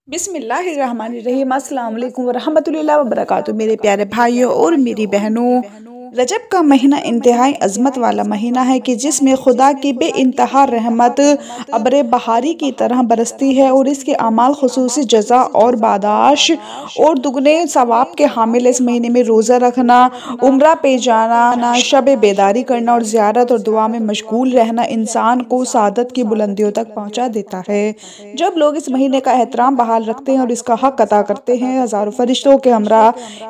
बिस्मिल्लाहिर्रहमानिर्रहीम अस्सलाम वालेकुम वरहमतुल्लाहि वबरकातुहू। मेरे प्यारे भाइयों और मेरी बहनों, रजब का महीना इंतहाई अज़मत वाला महीना है कि जिसमें खुदा की बेइंतहा रहमत अब्र बहारी की तरह बरसती है और इसके अमाल खुसूसी जज़ा और बादाश और दुगने सवाब के हामिल। इस महीने में रोज़ा रखना, उम्रा पे जाना, शब बेदारी करना और ज़ियारत और दुआ में मशगूल रहना इंसान को सादत की बुलंदियों तक पहुँचा देता है। जब लोग इस महीने का एहतराम बहाल रखते हैं और इसका हक अदा करते हैं, हज़ारों फरिश्तों के हमरा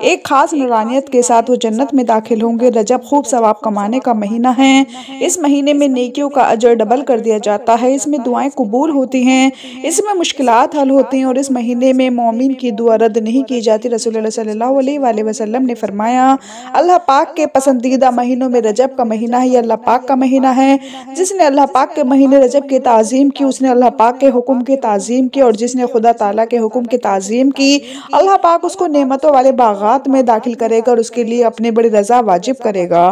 एक खास नूरानियत के साथ वो जन्नत में दाखिल होंगे। रजब खूब सवाब कमाने का महीना है। इस महीने में नेकियों का अजर डबल कर दिया जाता है। इसमें दुआएं कबूल होती हैं, इसमें मुश्किलात हल होती हैं और इस महीने में मोमिन की दुआ रद्द नहीं की जाती। रसूलुल्लाह सल्लल्लाहु अलैहि वसल्लम ने फरमाया, अल्लाह पाक के पसंदीदा महीनों में रजब का महीना है। ये अल्लाह पाक का महीना है। जिसने अल्लाह पाक के महीने रजब की ताज़ीम की, उसने अल्लाह पाक के हुक्म की ताज़ीम की, और जिसने खुदा ताला के हुक्म की ताज़ीम की, अल्लाह पाक उसको नेमतों वाले बागात में दाखिल करेगा और उसके लिए अपने बड़ी रज़ा वाजिब करेगा।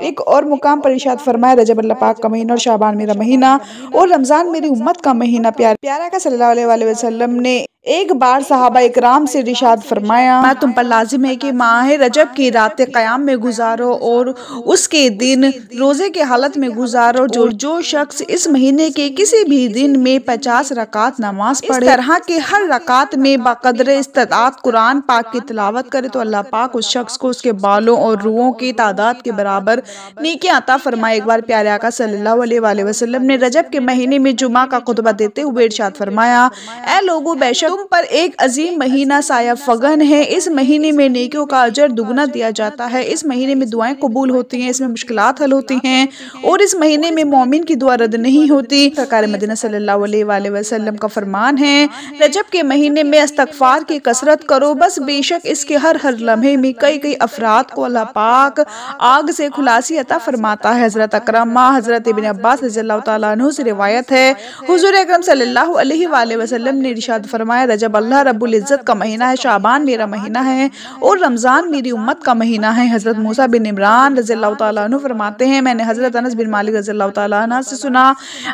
एक और मुकाम पर इरशाद फरमाया, रजब अल्लाह पाक का महीना और शाबान मेरा महीना और रमज़ान मेरी उम्मत का महीना। प्यारा का सल्लल्लाहु अलैहि वसल्लम ने एक बार सहाबा इकराम से इरशाद फरमाया, मैं तुम पर लाजिम है कि माह रजब की रातें क़याम में गुजारो और उसके दिन रोज़े के हालत में गुजारो। जो शख्स इस महीने के किसी भी दिन में 50 रकात नमाज पढ़े, इस तरह के हर रकात में बक़द्र इस्तिताअत कुरान पाक की तिलावत करे, तो अल्लाह पाक उस शख्स को उसके बालों और रुओं की तादाद के बराबर नेकियां अता फरमाए। एक बार प्यारे आका सल्लल्लाहु अलैहि वसल्लम ने रजब के महीने में जुमा का खुतबा देते हुए इरशाद फरमाया, ऐ लोगों, बेशक तुम पर एक अजीम महीना साया फगन है। इस महीने में नेकियों का अजर दुगना दिया जाता है। इस महीने में दुआएं कबूल होती हैं, इसमें मुश्किलात हल होती हैं और इस महीने में मोमिन की दुआ रद्द नहीं होती। सरकार मदीना सल्लल्लाहु अलैहि वसल्लम का फरमान है, रजब के महीने में इस्तगफार की कसरत करो, बस बेशक इसके हर लम्हे में कई अफराद को अल्लाह पाक आग से खुलासी अता फरमाता है। हजरत अकरमा हजरत इब्न अब्बास रज़ियल्लाहु तआला अन्हु से रिवायत है, हुजूर अकरम सल्लल्लाहु अलैहि वसल्लम ने इरशाद फरमाया, रजब अल्लाह रब्बुल इज्जत का महीना है, शाबान मेरा महीना है और रमज़ान मेरी उम्मत का महीना है। हजरत मूसा बिन इमरान रज़ियल्लाहु तआला अन्हु फरमाते हैं, मैंने हजरत अनस बिन मालिक रज़ियल्लाहु तआला अन्हु से सुना,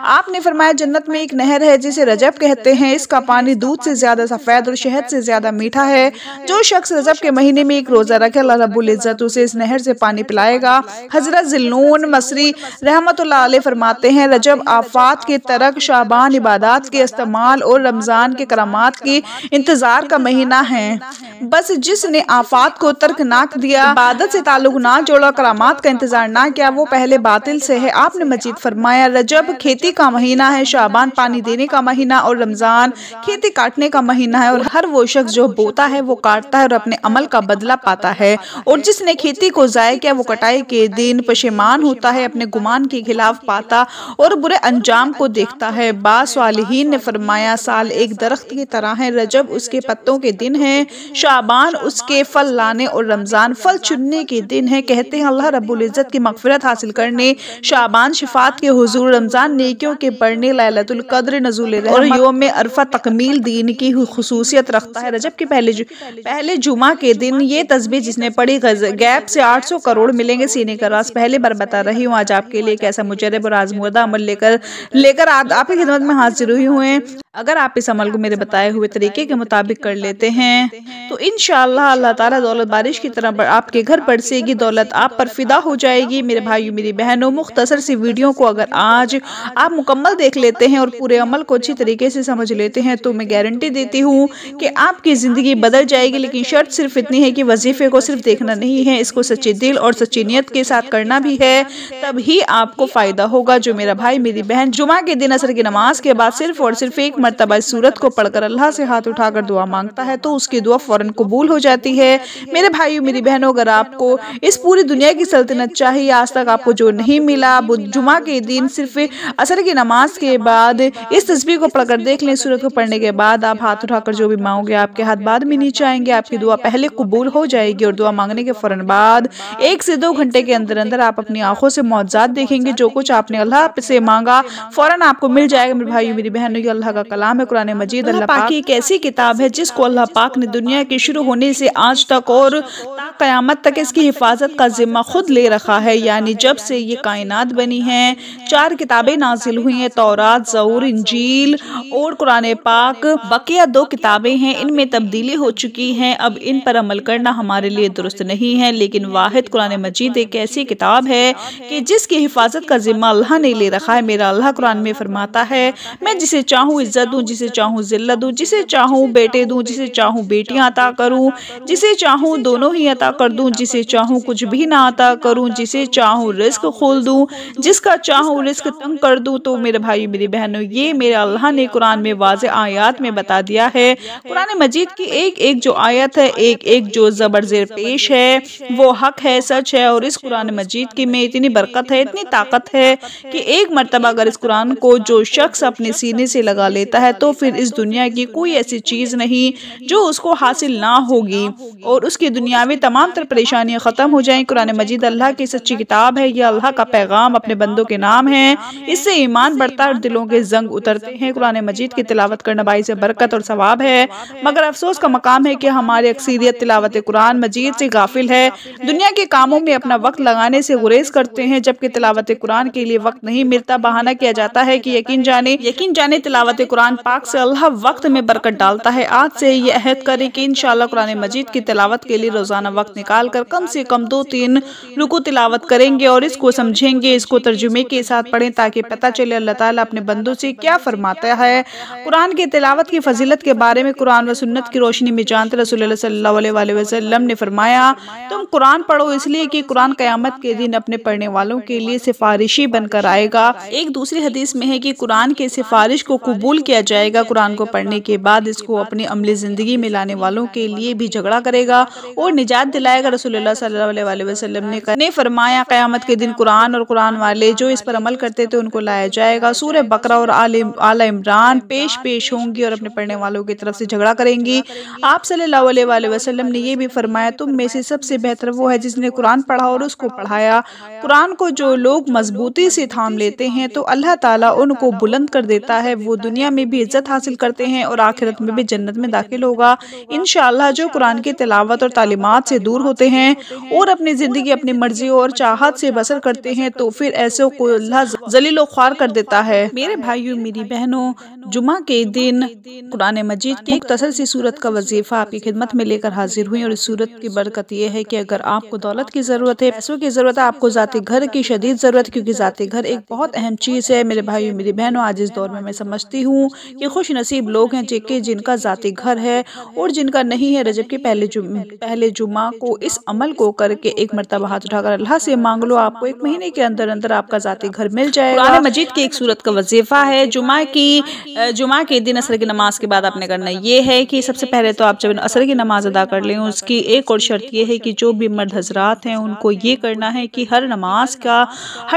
आपने फरमाया, जन्नत में एक नहर है जिसे रजब कहते हैं। इसका पानी दूध से ज्यादा सफेद और शहद से ज्यादा मीठा है। जो शख्स रजब के महीने में एक रोजा रखे, अल्लाह रब्बुल इज्जत उसे इस नहर से पानी पिलाएगा। हजरत ज़िल्नून मसरी रहमतुल्लाह अलैह फरमाते हैं, रजब आफात के तरक, शाबान इबादत के इस्तेमाल और रमज़ान के करामात की इंतजार का महीना है। बस जिसने आफात को तर्क ना दिया, इबादत से ताल्लुक ना जोड़ा, करामात का इंतजार ना किया, वो पहले बातिल से है। आपने मजीद फरमाया, रजब खेती का महीना है, शाबान पानी देने का महीना और रमज़ान खेती काटने का महीना है। और हर वो शख्स जो बोता है वो काटता है और अपने अमल का बदला पाता है, और जिसने खेती को ज़ाया किया वो कटाई के दिन पशेमान होता है, अपने गुमान के खिलाफ पाता और बुरे अंजाम को देखता है। बासालिहीन ने फरमाया, साल एक दरख्त की तरह है, रजब उसके पत्तों के दिन है, शाबान उसके फल लाने और रमज़ान फल चुनने के दिन है। कहते हैं अल्लाह रब्बुल इज्जत की मगफिरत हासिल करने, शाबान शिफात के हुजूर, रमज़ान नेकियों के बढ़ने, लैलतुल कद्र नज़ुल और यौम अरफा तकमील दीन की खुसूसियत रखता है। रजब के पहले जुमा के दिन ये तस्बीह जिसने पढ़ी, गैप से 800 करोड़ मिलेंगे सीने का राज। पहले बार बता रही हूँ आज आपके लिए कैसा मुजरब और आजमूदा अमल लेकर आपकी खिदमत में हाजिर हुई हुए। अगर आप इस अमल को मेरे बताए हुए तरीके के मुताबिक कर लेते हैं तो इंशाअल्लाह अल्लाह ताला दौलत बारिश की तरह आपके घर बरसेगी, दौलत आप पर फिदा हो जाएगी। मेरे भाइयों मेरी बहनों, मुख्तसर सी वीडियो को अगर आज आप मुकम्मल देख लेते हैं और पूरे अमल को अच्छी तरीके से समझ लेते हैं तो मैं गारंटी देती हूँ कि आपकी ज़िंदगी बदल जाएगी। लेकिन शर्त सिर्फ इतनी है कि वजीफे को सिर्फ देखना नहीं है, इसको सच्चे दिल और सच्ची नीयत के साथ करना भी है, तभी आपको फ़ायदा होगा। जो मेरा भाई मेरी बहन जुमा के दिन असर की नमाज के बाद सिर्फ और सिर्फ एक मरतबा इस सूरत को पढ़कर अल्लाह से हाथ उठाकर दुआ मांगता है तो उसकी दुआ फौरन कबूल हो जाती है। मेरे भाइयों मेरी बहनों, अगर आपको इस पूरी दुनिया की सल्तनत चाहिए, आज तक आपको जो नहीं मिला, जुमा के दिन सिर्फ असर की नमाज के बाद इस तस्बीह को पढ़कर देख लें। सूरत को पढ़ने के बाद आप हाथ उठाकर जो भी मांगोगे आपके हाथ बाद में नीचे आएंगे, आपकी दुआ पहले कबूल हो जाएगी और दुआ मांगने के फौरन बाद 1 से 2 घंटे के अंदर अंदर आप अपनी आंखों से मौजज़ात देखेंगे। जो कुछ आपने अल्लाह से मांगा फौरन आपको मिल जाएगा। मेरे भाइयों मेरी बहनों, ये अल्लाह का कलाम है, कुरान मजीद। अल्लाह पाक की एक ऐसी किताब है जिसको अल्लाह पाक ने दुनिया के शुरू होने से आज तक और क़यामत तक इसकी हिफाजत का जिम्मा खुद ले रखा है। यानी जब से ये कायनात बनी है 4 किताबें नाजिल हुई हैं, तौरात, ज़बूर, इंजील और कुरान पाक। बकिया 2 किताबें हैं, इनमें तब्दीली हो चुकी हैं। अब इन पर अमल करना हमारे लिए दुरुस्त नहीं है, लेकिन वाहिद कुरान मजीद एक ऐसी किताब है कि जिसकी हिफाजत का जिम्मा अल्लाह ने ले रखा है। मेरा अल्लाह कुरान में फरमाता है, मैं जिसे चाहूँ इज्जत दूँ, जिसे चाहूँ जिल्लत दूँ, जिसे चाहूँ बेटे दूँ, जिसे चाहूँ बेटियाँ अता करूँ, जिसे चाहूँ दोनों ही अता कर दूँ, जिसे चाहूँ कुछ भी ना अता करूँ, जिसे चाहूँ रिस्क खोल दूँ, जिसका चाहूँ रिस्क तंग कर दूँ। तो मेरे भाई मेरी बहनों, ये मेरे अल्लाह ने कुरान में वाज़े आयत में बता दिया है। कुरान मजीद की एक एक जो आयत है, एक एक जो ज़बर ज़ेर पेश है, वो हक है, सच है। और इस कुरान मजीद की में इतनी बरकत है, इतनी ताकत है कि एक मरतबा अगर इस कुरान को जो शख्स अपने सीने से लगा लेता है तो फिर इस दुनिया की कोई ऐसी चीज़ नहीं जो उसको हासिल ना होगी और उसकी दुनियावी तमाम तर परेशानियां ख़त्म हो जाएं। कुरान मजीद अल्लाह की सच्ची किताब है, यह अल्लाह का पैगाम अपने बंदों के नाम है। इससे ईमान बढ़ता है और दिलों के जंग उतरते हैं। कुरान मजीद की तिलावत करना बाइस बरकत और सवाब है, मगर अफसोस का मकाम है कि हमारी अक्सरियत तिलावत कुरान मजीद से गाफिल है। दुनिया के कामों में अपना वक्त लगाने से गुरेज करते हैं, जबकि तिलावत कुरान के लिए वक्त नहीं मिलता। बहाना किया जाता है कि यकीन जाने तिलावत कुरान पाक से अल्लाह वक्त में बरकत डालता है। आज से ये अहद करें कि इंशाअल्लाह कुरान मजीद की तिलावत के लिए रोजाना वक्त निकाल कर कम से कम 2-3 रुकू तिलावत करेंगे और इसको समझेंगे, इसको तर्जुमे के साथ पढ़ें ताकि पता चले अल्लाह ताला अपने बंदों से क्या फरमाता है। कुरान की तिलावत की फजीलत के बारे में कुरान व सुन्नत की रोशनी में जानते रसूलुल्लाह सल्लल्लाहु अलैहि वसल्लम ने फरमाया, तुम कुरान पढ़ो इसलिए कि कुरान क़यामत के दिन अपने पढ़ने वालों के लिए सिफारिशी बनकर आएगा। एक दूसरी हदीस में है कि कुरान के सिफारिश को कबूल किया जाएगा। कुरान को पढ़ने के बाद इसको अपनी अमली ज़िंदगी में लाने वालों के लिए भी झगड़ा करेगा और निजात दिलाएगा। रसूलुल्लाह सल्लल्लाहु अलैहि वसल्लम ने फरमाया, क़यामत के दिन कुरान और कुरान वाले जो इस पर अमल करते थे उनको लाया जाएगा। सूरह बकरा और आला इमरान पेश होंगी और अपने पढ़ने वालों की तरफ से झगड़ा करेंगी। आप सल्लल्लाहु अलैहि वसल्लम ने यह भी फरमाया, तुम में से सबसे बेहतर वो है जिसने कुरान पढ़ा और उसको पढ़ाया। कुरान को जो लोग मजबूती से थाम लेते हैं तो अल्लाह ताला उनको बुलंद कर देता है, वो दुनिया में भी इज्जत हासिल करते हैं और आखिरत में भी जन्नत में दाखिल होगा इंशाअल्लाह। जो कुरान की तिलावत और तालीमात से दूर होते हैं और अपनी ज़िंदगी अपनी मर्जी और चाहत से बसर करते हैं तो फिर ऐसे को अल्लाह जलील ख्वार कर देता है। मेरे भाइयों मेरी बहनों, जुमा के दिन कुरान मजीद की मुख्तसर सी सूरत का वजीफ़ा आपकी खिदमत में लेकर हाजिर हुई और इस सूरत की बरकत यह है कि अगर आपको दौलत की ज़रूरत है, पैसों की ज़रूरत है, आपको ज़ाती घर की शदीद ज़रूरत है, क्योंकि ज़ाती घर एक बहुत अहम चीज़ है। मेरे भाइयों मेरी बहनों, आज इस दौर में मैं समझती हूँ कि खुश नसीब लोग हैं जिनका ज़ाती घर है और जिनका नहीं है। रजब के पहले जुमा को इस अमल को करके एक मरतबा हाथ उठाकर अल्लाह से मांग लो, आपको 1 महीने के अंदर अंदर आपका ज़ाती घर मिल जाएगा। कुरान मजीद की एक सूरत का वजीफ़ा है। जुमा के दिन असर की नमाज के बाद आपने करना ये है कि सबसे पहले तो आप जब असर की नमाज अदा कर लें, उसकी एक और शर्त यह है कि जो भी मर्द हजरात हैं उनको ये करना है कि हर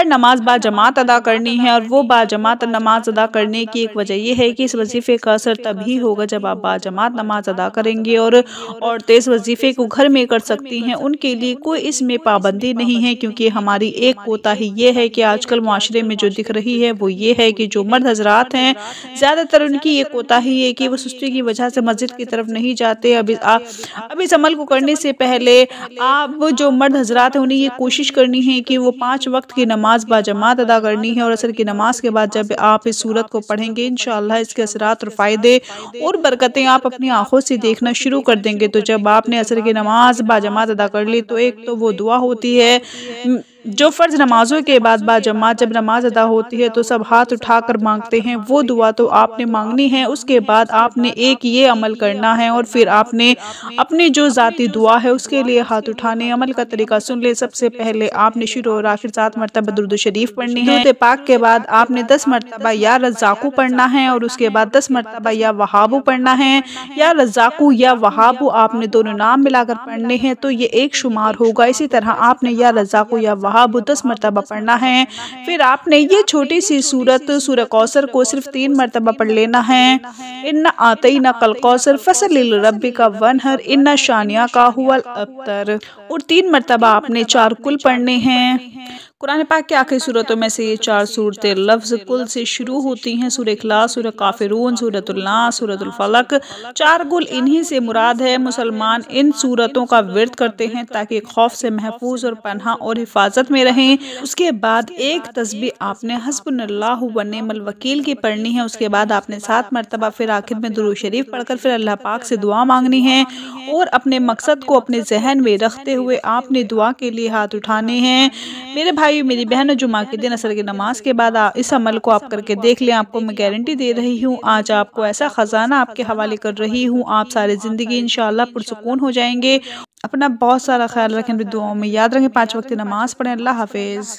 नमाज बाजमात अदा करनी है। और वो बाजमात नमाज अदा करने की एक वजह यह है कि इस वजीफ़े का असर तभी होगा जब आप बाजमात नमाज अदा करेंगे। और तेज़ वजीफ़े को घर में कर सकती हैं, उनके लिए कोई इसमें पाबंदी नहीं है, क्योंकि हमारी एक कोताही ये है कि आजकल माशरे में जो दिख रही है वो ये है कि जो मर्द हजरात हैं ज़्यादातर उनकी ये कोताही है कि वो सुस्ती की वजह से मस्जिद की तरफ नहीं जाते। अब इस अमल को करने से पहले आप जो मर्द हजरात हैं उन्हें ये कोशिश करनी है कि वो 5 वक्त की नमाज बाजमात अदा करनी है। और असर की नमाज के बाद जब आप इस सूरत को पढ़ेंगे इंशाअल्लाह इसके असरात और फ़ायदे और बरकतें आप अपनी आंखों से देखना शुरू कर देंगे। तो जब आपने असर की नमाज बाजमात अदा कर ली तो एक तो वो दुआ होती है जो फ़र्ज नमाजों के बाद बाजमात जब नमाज अदा होती है तो सब हाथ उठाकर मांगते हैं, वो दुआ तो आपने मांगनी है। उसके बाद आपने एक ये अमल करना है और फिर आपने अपनी जो ज़ाती दुआ है उसके लिए हाथ उठाने। अमल का तरीका सुन ले। सबसे पहले आपने शुरू और आखिर 7 मरतबा दुरूद शरीफ पढ़नी है। दुरूद पाक के बाद आपने 10 मरतबा या रज़्ज़ाक़ू पढ़ना है और उसके बाद 10 मरतबा या वहाबू पढ़ना है। या रज़्ज़ाक़ू या वहाबू आपने दोनों नाम मिलाकर पढ़ने हैं तो ये एक शुमार होगा। इसी तरह आपने या रज़्ज़ाक़ू या वहाबू 10 मरतबा पढ़ना है। फिर आपने ये छोटी सी सूरह कौसर को सिर्फ 3 मरतबा पढ़ लेना है। इन्ना आतईना कल कौसर फसल्लि लिरब्बिका वनहर इन्ना शानिया का हुवल अब्तर। और 3 मरतबा आपने 4 कुल पढ़ने हैं। कुरान पाक के आखिरी सूरतों में से ये 4 सूरतें लफ्ज़ कुल से शुरू होती हैं। सूरह इखलास, सूरह काफिरून, सूरतुल नास, सूरतुल फलक। 4 कुल इन्हीं से मुराद है। मुसलमान इन सूरतों का विर्द करते हैं ताकि खौफ से महफूज और पनाह और हिफाजत में रहें। उसके बाद एक तस्बीह आपने हस्बुनल्लाहु व निअमल वकील की पढ़नी है। उसके बाद आपने 7 मरतबा फिर आखिर में दुरूद शरीफ पढ़कर फिर अल्लाह पाक से दुआ मांगनी है और अपने मकसद को अपने जहन में रखते हुए आपने दुआ के लिए हाथ उठाने हैं। मेरे भाई मेरी बहनों, जुमा के दिन असर की नमाज के बाद इस अमल को आप करके देख लें। आपको मैं गारंटी दे रही हूँ, आज आपको ऐसा खजाना आपके हवाले कर रही हूँ, आप सारी ज़िंदगी इंशाअल्लाह पुरसुकून हो जाएंगे। अपना बहुत सारा ख्याल रखें, दुआओं में याद रखें, 5 वक्त नमाज पढ़ें। अल्लाह हाफिज़।